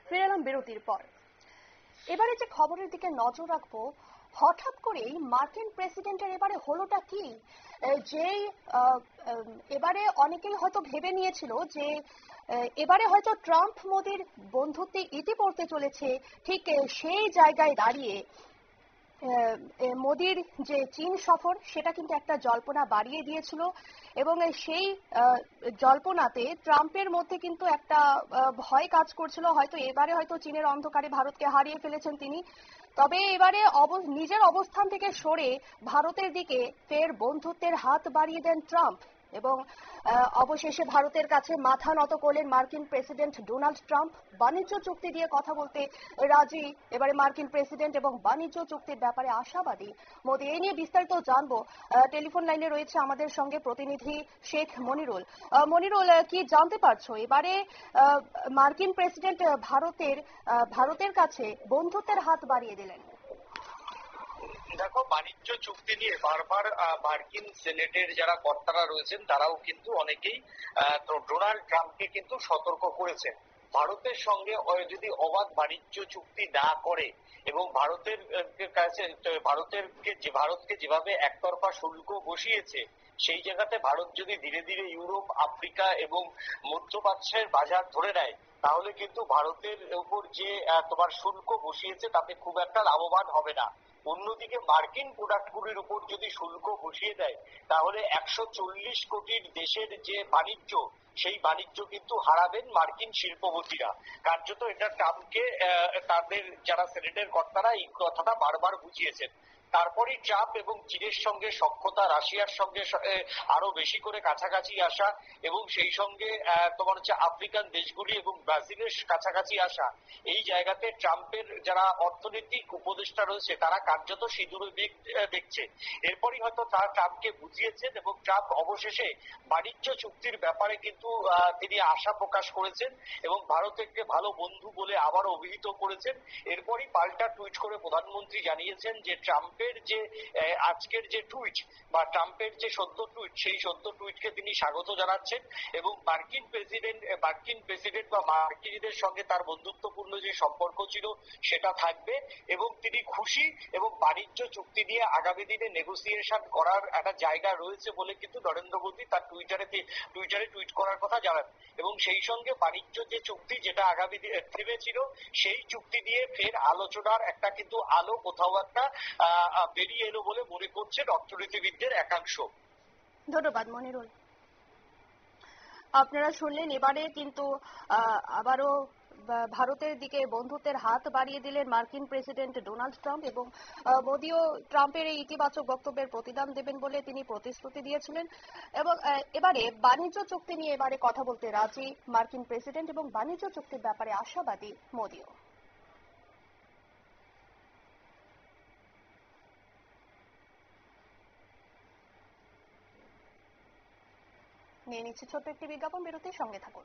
ফিরে এলাম বিরতির পর। এবারে যে খবরের দিকে নজর রাখবো, হঠাৎ করেই মার্কিন প্রেসিডেন্টের এবারে হলোটা কি? যেই এবারে অনেকেই হয়তো ভেবে নিয়েছিল যে এবারে হয়তো ট্রাম্প মোদির বন্ধুত্বে ইতি পড়তে চলেছে, ঠিক সেই জায়গায় দাঁড়িয়ে মোদির যে চীন সফর সেটা কিন্তু একটা জল্পনা বাড়িয়ে দিয়েছিল এবং সেই জল্পনাতে ট্রাম্পের মধ্যে কিন্তু একটা ভয় কাজ করছিল, হয়তো এবারে হয়তো চীনের অন্ধকারে ভারতকে হারিয়ে ফেলেছেন তিনি। তবে এবারে নিজের অবস্থান থেকে সরে ভারতের দিকে ফের বন্ধুত্বের হাত বাড়িয়ে দেন ট্রাম্প এবং অবশেষে ভারতের কাছে মাথা নত করলেন মার্কিন প্রেসিডেন্ট ডোনাল্ড ট্রাম্প। বাণিজ্য চুক্তি দিয়ে কথা বলতে রাজি এবারে মার্কিন প্রেসিডেন্ট এবং বাণিজ্য চুক্তির ব্যাপারে আশাবাদী মোদি। এই নিয়ে বিস্তারিত জানবো। টেলিফোন লাইনে রয়েছে আমাদের সঙ্গে প্রতিনিধি শেখ মনিরুল। মনিরুল, কি জানতে পারছো এবারে মার্কিন প্রেসিডেন্ট ভারতের কাছে বন্ধুত্বের হাত বাড়িয়ে দিলেন? দেখো, বাণিজ্য চুক্তি নিয়ে বারবার মার্কিন সিনেটের যারা কর্তারা রয়েছেন তারাও কিন্তু অনেকেই ডোনাল্ড ট্রাম্পকে কিন্তু সতর্ক করেছেন। ভারতের সঙ্গে যদি অবাধ বাণিজ্য চুক্তি না করে এবং ভারতের কাছে ভারতকে যেভাবে একতরফা শুল্ক বসিয়েছে, সেই জায়গাতে ভারত যদি ধীরে ধীরে ইউরোপ, আফ্রিকা এবং মধ্যপ্রাচ্যের বাজার ধরে নেয়, তাহলে কিন্তু ভারতের উপর যে তোমার শুল্ক বসিয়েছে তাতে খুব একটা লাভবান হবে না। অন্যদিকে মার্কিন প্রোডাক্টগুলির উপর যদি শুল্ক বসিয়ে দেয়, তাহলে 140 কোটির দেশের যে বাণিজ্য, সেই বাণিজ্য কিন্তু হারাবেন মার্কিন শিল্পপতিরা। কার্যত এটা ট্রাম্পকে তাদের যারা সেনেটের কর্তারা এই কথাটা বারবার বুঝিয়েছেন। তারপরেই ট্রাম্প এবং চীনের সঙ্গে সখ্যতা, রাশিয়ার সঙ্গে আরো বেশি করে কাছাকাছি আসা এবং সেই সঙ্গে তোমার হচ্ছে আফ্রিকান দেশগুলি এবং ব্রাজিলের কাছাকাছি আসা, এই জায়গাতে ট্রাম্পের যারা অর্থনৈতিক উপদেষ্টা রয়েছে তারা কার্যত সিঁদুরে দেখছে। এরপরই হয়তো তারা ট্রাম্পকে বুঝিয়েছেন এবং ট্রাম্প অবশেষে বাণিজ্য চুক্তির ব্যাপারে কিন্তু তিনি আশা প্রকাশ করেছেন এবং ভারতকে ভালো বন্ধু বলে আবারও অভিহিত করেছেন। এরপরই পাল্টা টুইট করে প্রধানমন্ত্রী জানিয়েছেন যে ট্রাম্পের যে আজকের যে টুইট বা ট্রাম্পের যে সদ্য টুইট, সেই সদ্য টুইটকে তিনি স্বাগত জানাচ্ছেন এবং মার্কিন প্রেসিডেন্ট বা মার্কিনীদের সঙ্গে তার বন্ধুত্বপূর্ণ যে সম্পর্ক ছিল সেটা থাকবে এবং তিনি খুশি এবং বাণিজ্য চুক্তি নিয়ে আগামী দিনে নেগোসিয়েশন করার একটা জায়গা রয়েছে বলে কিন্তু নরেন্দ্র মোদী তার টুইটারে টুইট করার কথা জানান এবং সেই সঙ্গে বাণিজ্য যে চুক্তি যেটা আগামী দিনে থেমেছিল, সেই চুক্তি নিয়ে ফের আলোচনার একটা কিন্তু আলো কোথাও একটা বেরিয়ে এলো বলে মনে করছেন অর্থনীতিবিদদের একাংশ। ধন্যবাদ মনিরুল। আপনারা শুনলেন, এবারে কিন্তু আবারও ভারতের দিকে বন্ধুত্বের হাত বাড়িয়ে দিলেন মার্কিন প্রেসিডেন্ট ডোনাল্ড ট্রাম্প এবং মোদিও ট্রাম্পের এই ইতিবাচক বক্তব্যের প্রতিদান দেবেন বলে তিনি প্রতিশ্রুতি দিয়েছিলেন এবং এবারে বাণিজ্য চুক্তি নিয়ে এবারে কথা বলতে রাজি মার্কিন প্রেসিডেন্ট এবং বাণিজ্য চুক্তির ব্যাপারে আশাবাদী মোদিও। নিয়ে নিচ্ছে ছোট্ট একটি বিজ্ঞাপন বিরতির সঙ্গে থাকুন।